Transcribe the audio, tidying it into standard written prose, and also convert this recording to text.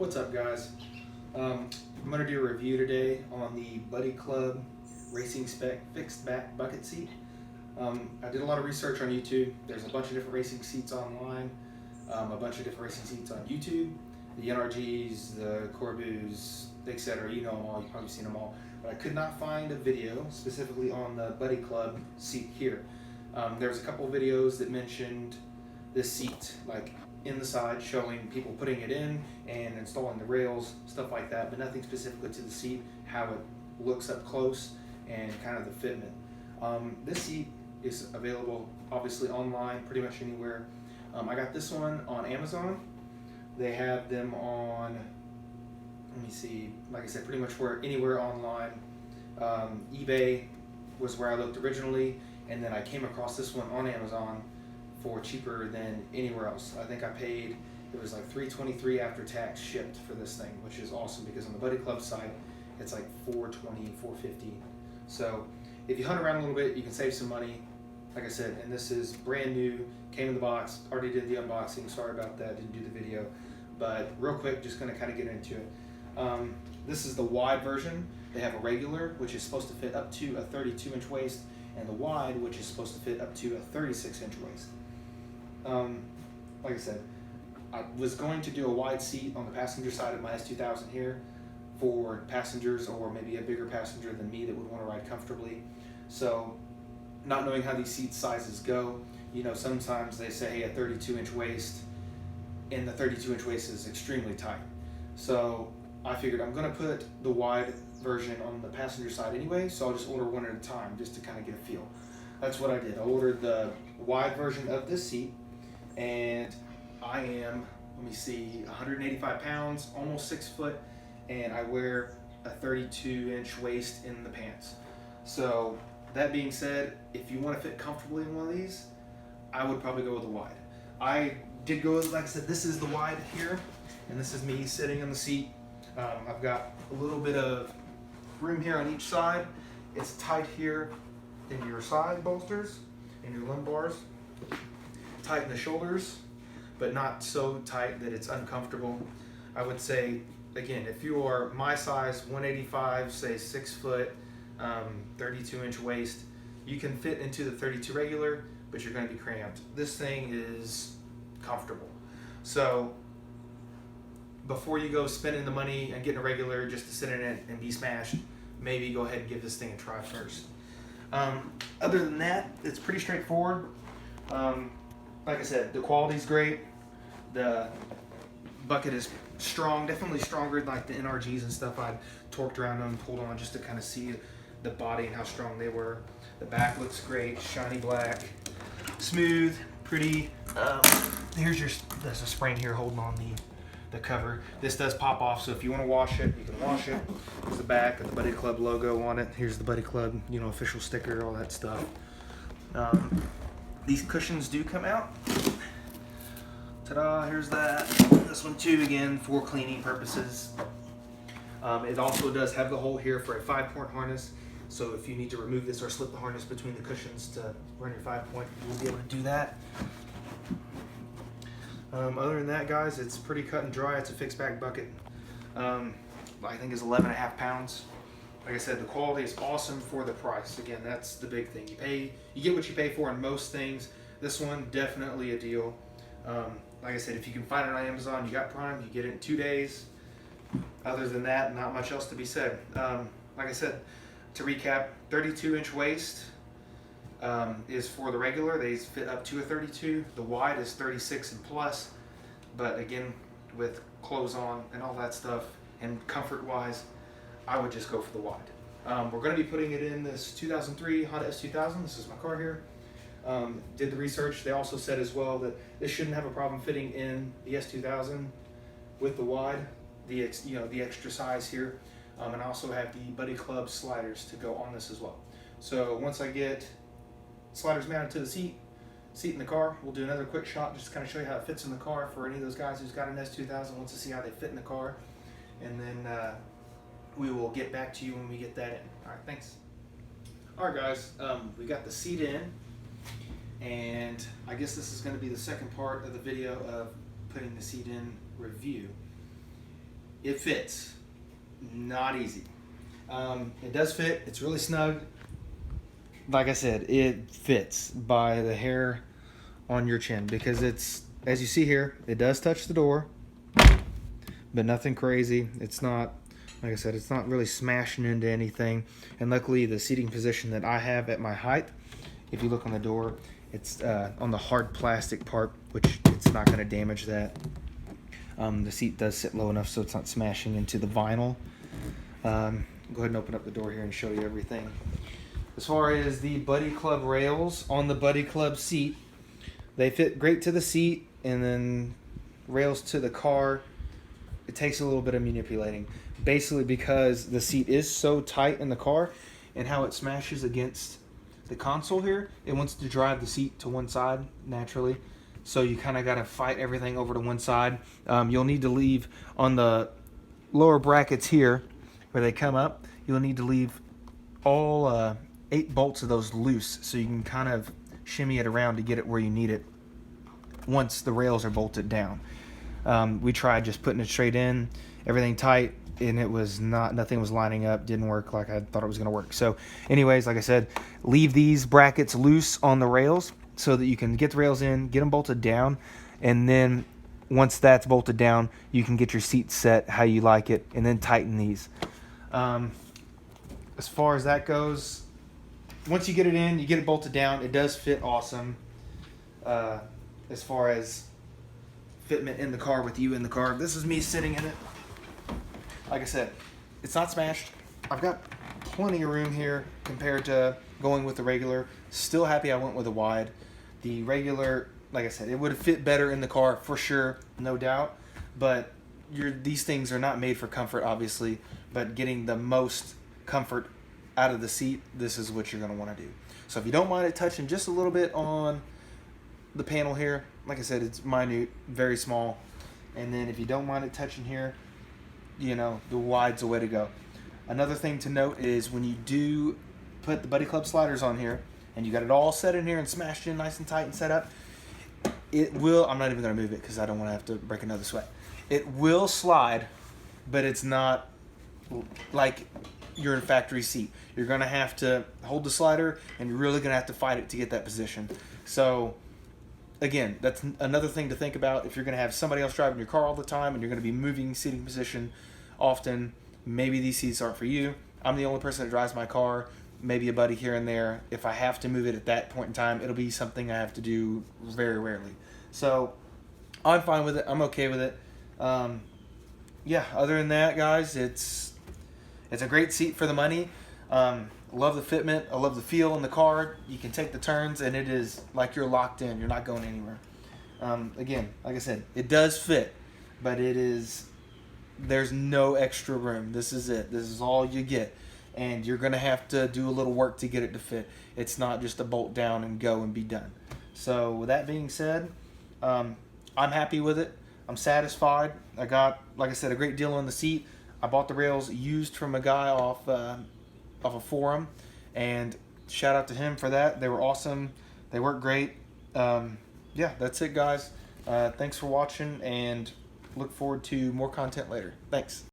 What's up, guys? I'm going to do a review today on the Buddy Club Racing Spec Fixed Back Bucket Seat. I did a lot of research on YouTube. There's a bunch of different racing seats online, a bunch of different racing seats on YouTube. The NRGs, the Corbus, etc. You know them all, you've probably seen them all. But I could not find a video specifically on the Buddy Club seat here. There's a couple videos that mentioned this seat, like in the side, showing people putting it in and installing the rails, stuff like that, but nothing specifically to the seat, how it looks up close and kind of the fitment. This seat is available obviously online, pretty much anywhere. I got this one on Amazon. They have them on, let me see, like I said, pretty much anywhere online. eBay was where I looked originally, and then I came across this one on Amazon for cheaper than anywhere else. I think I paid, it was like $323 after tax shipped for this thing, which is awesome because on the Buddy Club site, it's like $420, $450. So if you hunt around a little bit, you can save some money. Like I said, and this is brand new, came in the box, already did the unboxing, sorry about that, didn't do the video. But real quick, just gonna kind of get into it. This is the wide version. They have a regular, which is supposed to fit up to a 32-inch waist, and the wide, which is supposed to fit up to a 36-inch waist. Like I said, I was going to do a wide seat on the passenger side of my S2000 here for passengers or maybe a bigger passenger than me that would want to ride comfortably. So not knowing how these seat sizes go, you know, sometimes they say, hey, a 32-inch waist, and the 32-inch waist is extremely tight. So I figured I'm going to put the wide version on the passenger side anyway, so I'll just order one at a time just to kind of get a feel. That's what I did. I ordered the wide version of this seat, and I am, let me see, 185 pounds, almost 6 foot, and I wear a 32-inch waist in the pants. So that being said, if you want to fit comfortably in one of these, I would probably go with the wide. I did go with, like I said, this is the wide here, and this is me sitting in the seat. I've got a little bit of room here on each side. It's tight here in your side bolsters, in your lumbars. Tight in the shoulders, but not so tight that it's uncomfortable. I would say, again, if you are my size, 185, say 6 foot, 32-inch waist, you can fit into the 32 regular, but you're going to be cramped. This thing is comfortable. So before you go spending the money and getting a regular just to sit in it and be smashed, maybe go ahead and give this thing a try first. Other than that, it's pretty straightforward. Like I said, the quality's great. The bucket is strong, definitely stronger than like the NRGs and stuff. I torqued around them, pulled on just to kind of see the body and how strong they were. The back looks great, shiny black, smooth, pretty. There's a spring here holding on the cover. This does pop off, so if you want to wash it, you can wash it. There's the back of the Buddy Club logo on it. Here's the Buddy Club, you know, official sticker, all that stuff. These cushions do come out. Ta-da, here's that. This one too, again, for cleaning purposes. It also does have the hole here for a 5-point harness. So if you need to remove this or slip the harness between the cushions to run your 5-point, you'll be able to do that. Other than that, guys, it's pretty cut and dry. It's a fixed back bucket. I think it's 11.5 pounds. Like I said, the quality is awesome for the price. Again, that's the big thing. You get what you pay for in most things. This one, definitely a deal. Like I said, if you can find it on Amazon, you got Prime, you get it in 2 days. Other than that, not much else to be said. Like I said, to recap, 32-inch waist is for the regular. They fit up to a 32. The wide is 36 and plus. But again, with clothes on and all that stuff, and comfort-wise, I would just go for the wide. We're going to be putting it in this 2003 Honda S2000. This is my car here. Did the research. They also said as well that this shouldn't have a problem fitting in the S2000 with the wide, the extra size here. And I also have the Buddy Club sliders to go on this as well. So once I get sliders mounted to the seat in the car, we'll do another quick shot just to kind of show you how it fits in the car for any of those guys who's got an S2000, wants to see how they fit in the car. And then we will get back to you when we get that in. All right, thanks. All right, guys, we got the seat in, and I guess this is going to be the second part of the video of putting the seat in review. it fits. Not easy. It does fit. It's really snug. Like I said, it fits by the hair on your chin because it's, as you see here, it does touch the door, but nothing crazy. It's not, like I said, it's not really smashing into anything. And luckily, the seating position that I have at my height, if you look on the door, it's on the hard plastic part, which it's not going to damage that. The seat does sit low enough so it's not smashing into the vinyl. Go ahead and open up the door here and show you everything. As far as the Buddy Club rails on the Buddy Club seat, they fit great to the seat, and then rails to the car, it takes a little bit of manipulating. Basically because the seat is so tight in the car and how it smashes against the console here, it wants to drive the seat to one side naturally. So you kind of got to fight everything over to one side. You'll need to leave on the lower brackets here where they come up, you'll need to leave all 8 bolts of those loose so you can kind of shimmy it around to get it where you need it once the rails are bolted down. We tried just putting it straight in, everything tight, and it was nothing was lining up, didn't work like I thought it was going to work. So anyways, like I said, leave these brackets loose on the rails so that you can get the rails in, get them bolted down, and then once that's bolted down, you can get your seat set how you like it, and then tighten these. As far as that goes, once you get it in, you get it bolted down, it does fit awesome. As far as fitment in the car with you in the car, this is me sitting in it. Like I said, it's not smashed. I've got plenty of room here compared to going with the regular. Still happy I went with a wide. The regular, like I said, it would have fit better in the car for sure, no doubt. But these things are not made for comfort, obviously. But getting the most comfort out of the seat, this is what you're going to want to do. So if you don't mind it touching just a little bit on the panel here, like I said, it's minute, very small. And then if you don't mind it touching here, you know, the wide's the way to go. Another thing to note is when you do put the Buddy Club sliders on here and you got it all set in here and smashed in nice and tight and set up, it will, I'm not even going to move it because I don't want to have to break another sweat. It will slide, but it's not like you're in factory seat. You're going to have to hold the slider and you're really going to have to fight it to get that position. So again, that's another thing to think about. If you're going to have somebody else driving your car all the time and you're going to be moving seating position often, maybe these seats aren't for you. I'm the only person that drives my car, maybe a buddy here and there. If I have to move it at that point in time, it'll be something I have to do very rarely. So I'm fine with it. I'm okay with it. Yeah, other than that, guys, it's a great seat for the money. Love the fitment. I love the feel in the car. You can take the turns, and it is like you're locked in. You're not going anywhere. Again, like I said, it does fit, but there's no extra room. This is it. This is all you get, and you're going to have to do a little work to get it to fit. It's not just a bolt down and go and be done. So with that being said, I'm happy with it. I'm satisfied. I got, like I said, a great deal on the seat. I bought the rails used from a guy off a forum, and shout out to him for that. They were awesome. They work great. Yeah, that's it, guys. Thanks for watching, and look forward to more content later. Thanks.